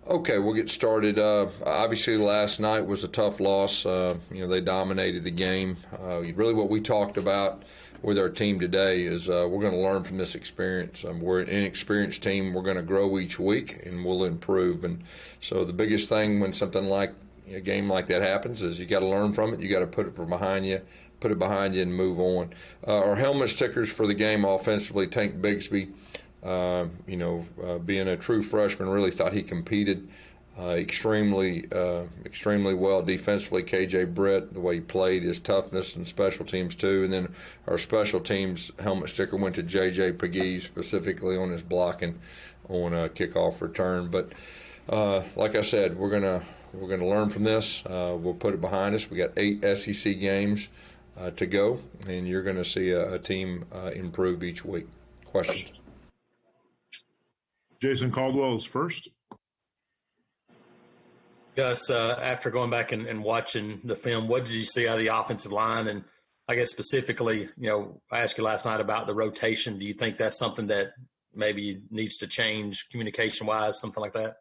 Okay, we'll get started. Obviously, last night was a tough loss. They dominated the game. Really, what we talked about with our team today is we're going to learn from this experience. We're an inexperienced team. We're going to grow each week, and we'll improve. And so the biggest thing when something like a game like that happens is you got to learn from it. You got to put it behind you, and move on. Our helmet stickers for the game offensively, Tank Bigsby. Being a true freshman, really thought he competed extremely well defensively. KJ Britt, the way he played, his toughness and special teams too. And then our special teams helmet sticker went to JJ Pegues, specifically on his blocking on a kickoff return. But like I said, we're gonna learn from this. We'll put it behind us. We got 8 SEC games to go, and you're going to see a team improve each week. Questions? Jason Caldwell is first. Gus, after going back and watching the film, what did you see out of the offensive line? And I guess specifically, I asked you last night about the rotation. Do you think that's something that maybe needs to change communication-wise, something like that?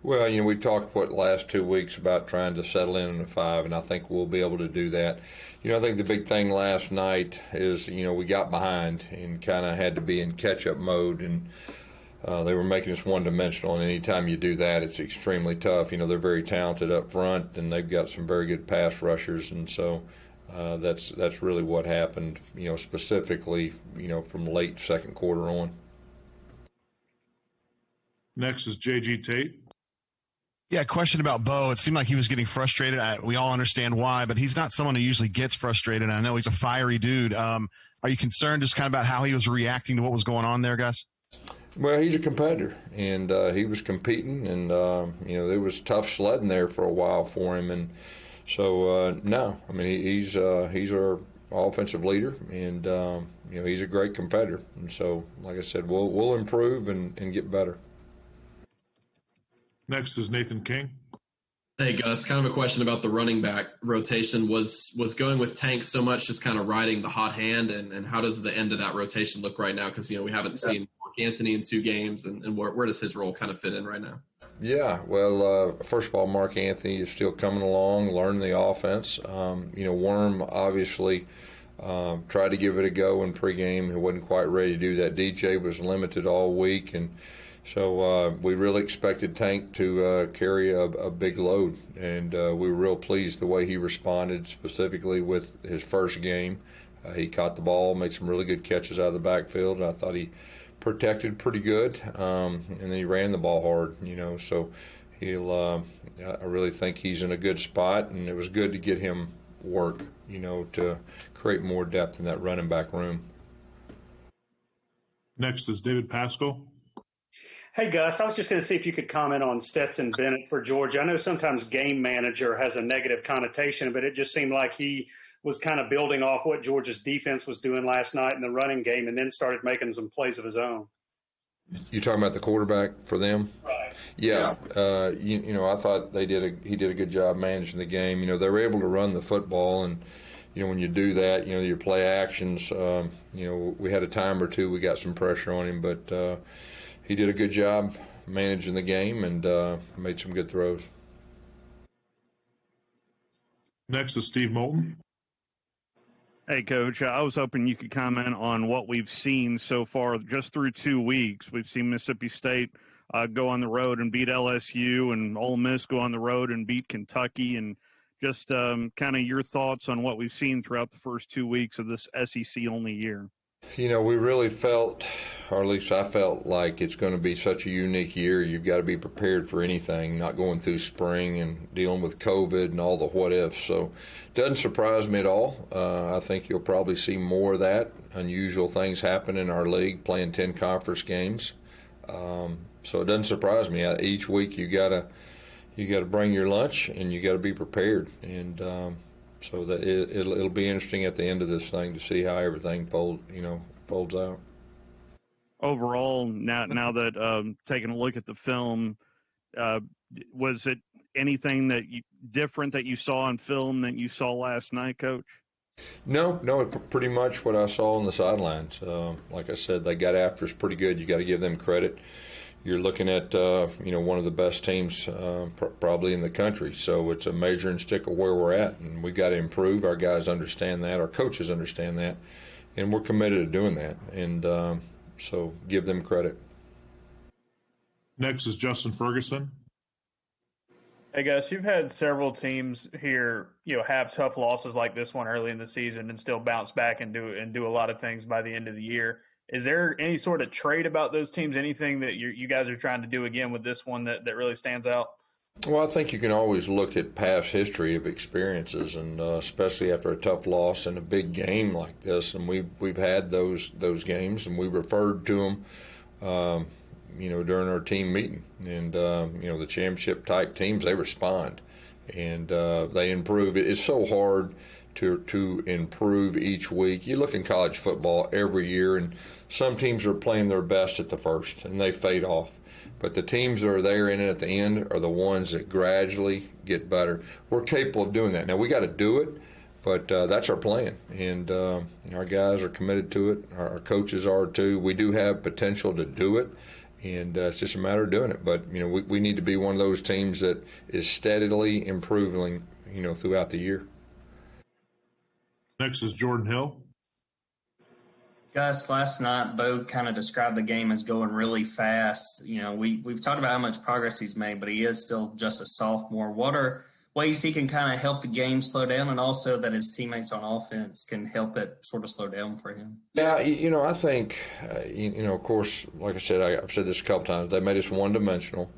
Well, we talked, last 2 weeks about trying to settle in a 5, and I think we'll be able to do that. I think the big thing last night is, we got behind and kind of had to be in catch-up mode, and they were making us one-dimensional, and anytime you do that, it's extremely tough. They're very talented up front, and they've got some very good pass rushers, and so that's really what happened, specifically, from late second quarter on. Next is J.G. Tate. Yeah, question about Bo. It seemed like he was getting frustrated. We all understand why, but he's not someone who usually gets frustrated. I know he's a fiery dude. Are you concerned just kind of about how he was reacting to what was going on there, Gus? Well, he's a competitor, and he was competing, and there was tough sledding there for a while for him, and so no, I mean he's our offensive leader, and he's a great competitor, and so like I said, we'll improve and get better. Next is Nathan King. Hey, Gus, kind of a question about the running back rotation. Was going with Tank so much just kind of riding the hot hand, and how does the end of that rotation look right now? Because, we haven't seen Mark Anthony in 2 games, and where does his role kind of fit in right now? Yeah, well, first of all, Mark Anthony is still coming along, learning the offense. Worm obviously tried to give it a go in pregame. He wasn't quite ready to do that. DJ was limited all week, and so we really expected Tank to carry a big load, and we were real pleased the way he responded, specifically with his first game. He caught the ball, made some really good catches out of the backfield, and I thought he protected pretty good, and then he ran the ball hard, so I really think he's in a good spot, and it was good to get him work, to create more depth in that running back room. Next is David Pascal. Hey, Gus, I was just going to see if you could comment on Stetson Bennett for Georgia. I know sometimes game manager has a negative connotation, but it just seemed like he was kind of building off what Georgia's defense was doing last night in the running game and then started making some plays of his own. You talking about the quarterback for them? Right. Yeah. I thought he did a good job managing the game. They were able to run the football, and when you do that, your play actions, we had a time or two we got some pressure on him, but he did a good job managing the game and made some good throws. Next is Steve Moulton. Hey, Coach, I was hoping you could comment on what we've seen so far just through 2 weeks. We've seen Mississippi State go on the road and beat LSU, and Ole Miss go on the road and beat Kentucky, and just kind of your thoughts on what we've seen throughout the first 2 weeks of this SEC-only year. We really felt, or at least I felt, like it's going to be such a unique year. You've got to be prepared for anything, not going through spring and dealing with COVID and all the what-ifs. So it doesn't surprise me at all. I think you'll probably see more of that. Unusual things happen in our league, playing 10 conference games. So it doesn't surprise me. Each week you got to bring your lunch and you got to be prepared. And so that it'll be interesting at the end of this thing to see how everything folds out. Overall, now that taking a look at the film, was it anything different that you saw on film that you saw last night, Coach? No, pretty much what I saw on the sidelines. Like I said, they got after us pretty good. You got to give them credit. you're looking at one of the best teams probably in the country. So it's a measuring stick of where we're at, and we've got to improve. Our guys understand that, our coaches understand that, and we're committed to doing that. And so give them credit. Next is Justin Ferguson. Hey guys, you've had several teams here, have tough losses like this one early in the season and still bounce back and do a lot of things by the end of the year. Is there any sort of trait about those teams? Anything that you guys are trying to do again with this one that really stands out? Well, I think you can always look at past history of experiences, and especially after a tough loss in a big game like this. And we've had those games, and we referred to them, during our team meeting. And the championship type teams, they respond and they improve. It's so hard to improve each week. You look in college football every year, and some teams are playing their best at the first, and they fade off. But the teams that are there in it at the end are the ones that gradually get better. We're capable of doing that. Now, we got to do it, but that's our plan. And our guys are committed to it. Our coaches are too. We do have potential to do it, and it's just a matter of doing it. But, we need to be one of those teams that is steadily improving, throughout the year. Next is Jordan Hill. Gus, last night, Bo kind of described the game as going really fast. We've talked about how much progress he's made, but he is still just a sophomore. What are ways he can kind of help the game slow down, and also that his teammates on offense can help it sort of slow down for him? Yeah, I think, of course, like I said, I've said this a couple times, they made us one-dimensional.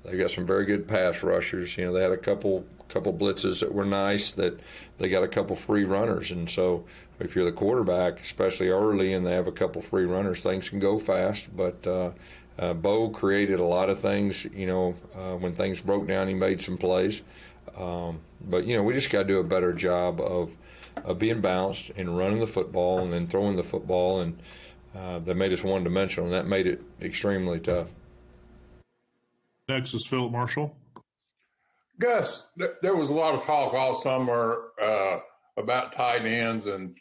They got some very good pass rushers. They had a couple blitzes that were nice, that they got a couple free runners. And so if you're the quarterback, especially early, and they have a couple free runners, things can go fast. But Bo created a lot of things. When things broke down, he made some plays. But we just got to do a better job of being balanced and running the football and then throwing the football. And they made us one-dimensional, and that made it extremely tough. Next is Philip Marshall. Gus, there was a lot of talk all summer about tight ends, and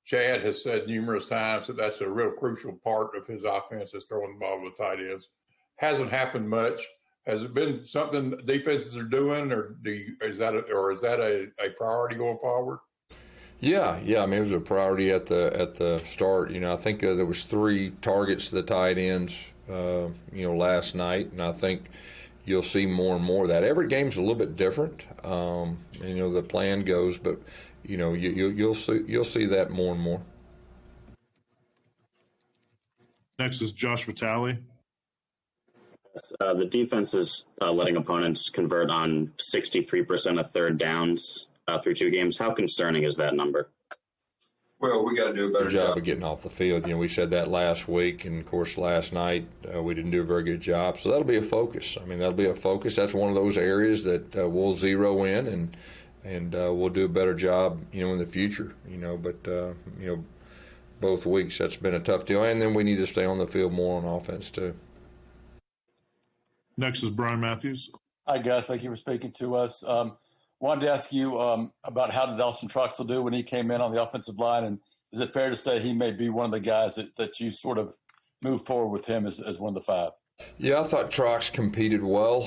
Chad has said numerous times that that's a real crucial part of his offense, is throwing the ball to the tight ends. Hasn't happened much. Has it been something defenses are doing, or is that a priority going forward? Yeah. I mean, it was a priority at the start. I think there was 3 targets to the tight ends, last night, and I think you'll see more and more of that. Every game's a little bit different, the plan goes, but you'll see that more and more. Next is Josh Vitale. The defense is letting opponents convert on 63% of third downs through 2 games. How concerning is that number? Well, we got to do a better job of getting off the field. We said that last week, and of course last night we didn't do a very good job. So that'll be a focus. That'll be a focus. That's one of those areas that we'll zero in, and we'll do a better job, in the future. But both weeks that's been a tough deal, and then we need to stay on the field more on offense too. Next is Brian Matthews. Hi, Gus. Thank you for speaking to us. Wanted to ask you about how did Dawson Troxell do when he came in on the offensive line, and is it fair to say he may be one of the guys that you sort of move forward with him as one of the 5? Yeah, I thought Trox competed well.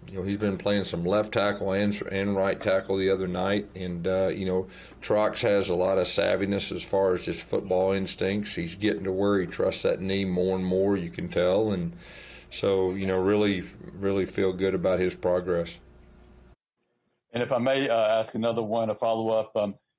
He's been playing some left tackle and right tackle the other night, and Trox has a lot of savviness as far as just football instincts. He's getting to where he trusts that knee more and more, you can tell, and so really, really feel good about his progress. And if I may ask another one, a follow-up,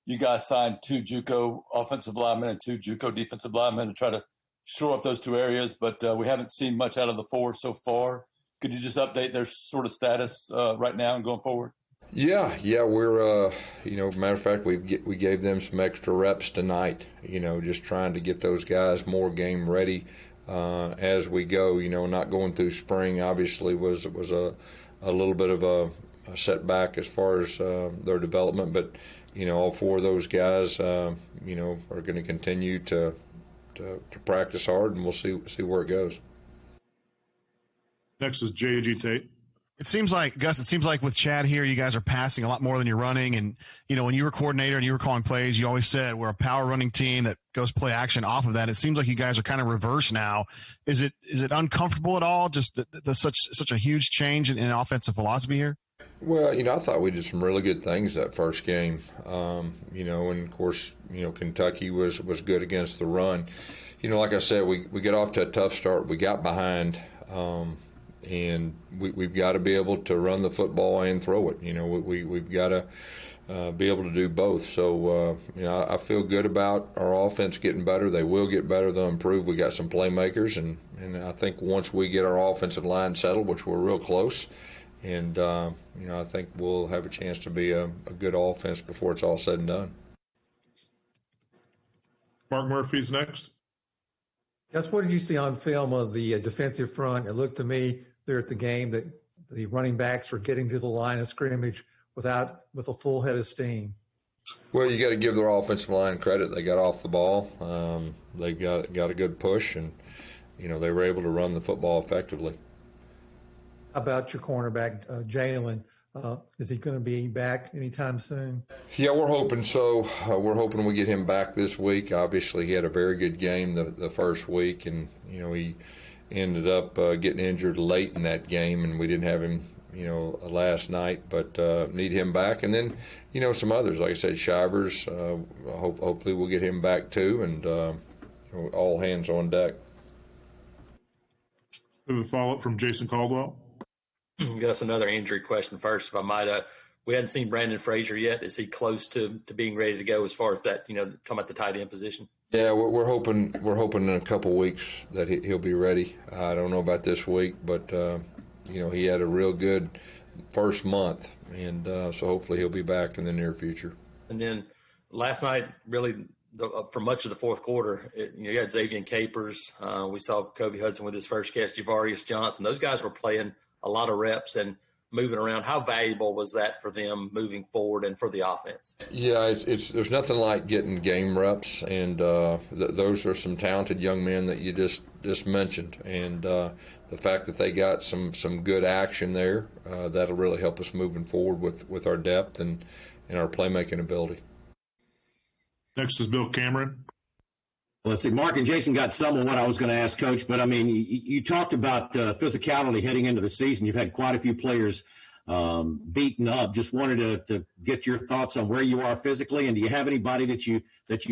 you guys signed 2 JUCO offensive linemen and 2 JUCO defensive linemen to try to shore up those 2 areas, but we haven't seen much out of the 4 so far. Could you just update their sort of status right now and going forward? Yeah, we're, matter of fact, we gave them some extra reps tonight, just trying to get those guys more game ready as we go. Not going through spring obviously was a little bit of a setback as far as their development, but all 4 of those guys are going to continue to practice hard, and we'll see where it goes. Next is J.G. Tate. It seems like, Gus, with Chad here, you guys are passing a lot more than you're running. And, when you were coordinator and you were calling plays, you always said we're a power running team that goes play action off of that. It seems like you guys are kind of reverse now. Is it uncomfortable at all? Just such a huge change in offensive philosophy here? Well, I thought we did some really good things that first game. And of course, Kentucky was good against the run. Like I said, we get off to a tough start. We got behind. And we've got to be able to run the football and throw it. We've got to be able to do both. So, I feel good about our offense getting better. They will get better. They'll improve. We got some playmakers, and I think once we get our offensive line settled, which we're real close, and I think we'll have a chance to be a good offense before it's all said and done. Mark Murphy's next. Gus, what did you see on film of the defensive front? It looked to me there at the game that the running backs were getting to the line of scrimmage with a full head of steam. Well, you got to give their offensive line credit. They got off the ball. They got a good push, and they were able to run the football effectively. How about your cornerback, Jalen? Is he going to be back anytime soon? Yeah, we're hoping so. We're hoping we get him back this week. Obviously, he had a very good game the first week, and he ended up getting injured late in that game, and we didn't have him last night, but need him back. And then some others, like I said, Shivers, hopefully we'll get him back too, and all hands on deck. We have a follow-up from Jason Caldwell. Gus, another injury question first, if I might. We hadn't seen Brandon Frazier yet. Is he close to being ready to go as far as that, talking about the tight end position? Yeah, we're hoping in a couple weeks that he'll be ready. I don't know about this week, but he had a real good first month, and so hopefully he'll be back in the near future. And then last night, really, for much of the fourth quarter, you had Xavier Capers. We saw Kobe Hudson with his first catch, Javarius Johnson. Those guys were playing a lot of reps and moving around. How valuable was that for them moving forward and for the offense? Yeah, there's nothing like getting game reps, and those are some talented young men that you just mentioned, and the fact that they got some good action there, that'll really help us moving forward with our depth and our playmaking ability. Next is Bill Cameron. Well, let's see. Mark and Jason got some of what I was going to ask, Coach. But, I mean, you talked about physicality heading into the season. You've had quite a few players beaten up. Just wanted to get your thoughts on where you are physically, and do you have anybody that you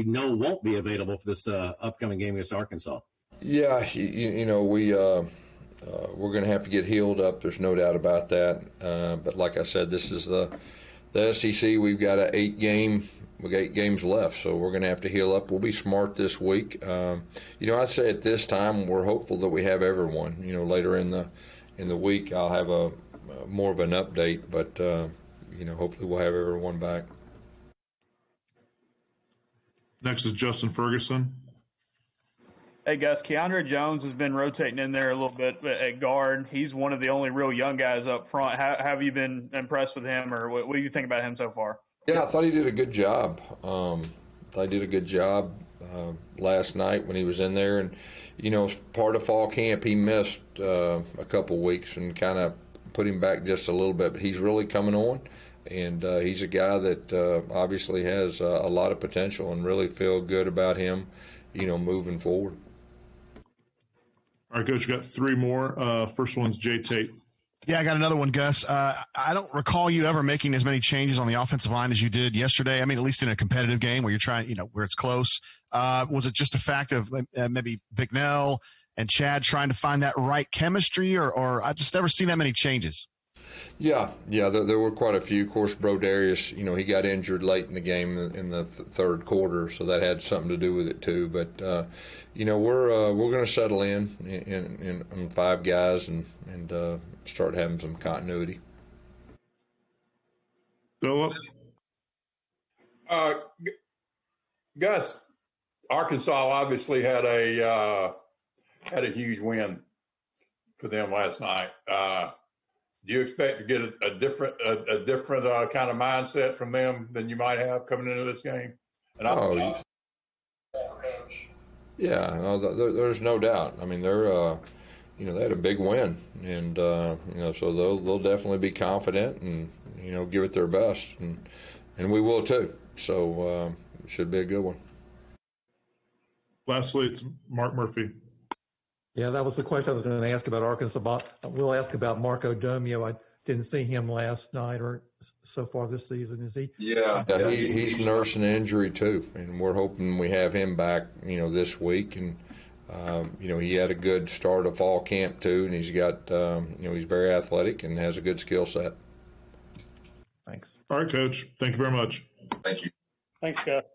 know won't be available for this upcoming game against Arkansas? Yeah, we're going to have to get healed up. There's no doubt about that. But like I said, this is the SEC. We've got we got 8 games left, so we're going to have to heal up. We'll be smart this week. I'd say at this time we're hopeful that we have everyone. Later in the week I'll have a more of an update, but hopefully we'll have everyone back. Next is Justin Ferguson. Hey, Gus, Keandre Jones has been rotating in there a little bit at guard. He's one of the only real young guys up front. How have you been impressed with him, or what do you think about him so far? Yeah, I thought he did a good job. Last night when he was in there. And, part of fall camp, he missed a couple weeks and kind of put him back just a little bit. But he's really coming on, and he's a guy that obviously has a lot of potential, and really feel good about him, moving forward. All right, Coach, you got 3 more. First one's Jay Tate. Yeah, I got another one, Gus. I don't recall you ever making as many changes on the offensive line as you did yesterday. I mean, at least in a competitive game where you're trying, where it's close. Was it just a fact of maybe Bicknell and Chad trying to find that right chemistry, or I just never seen that many changes? Yeah, there were quite a few. Of course, Brodarius, he got injured late in the game in the third quarter, so that had something to do with it too. But we're going to settle in 5 guys and start having some continuity. Philip? Gus, Arkansas obviously had a huge win for them last night. Do you expect to get a different kind of mindset from them than you might have coming into this game? Yeah, no, there's no doubt. I mean, they're they had a big win, and so they'll definitely be confident and give it their best, and we will too. So it should be a good one. Lastly, it's Mark Murphy. Yeah, that was the question I was going to ask about Arkansas. We'll ask about Marco Domio. I didn't see him last night or so far this season. Is he? Yeah, he's nursing an injury too, and we're hoping we have him back, this week. And he had a good start of fall camp too, and he's got, he's very athletic and has a good skill set. Thanks. All right, Coach. Thank you very much. Thank you. Thanks, Gus.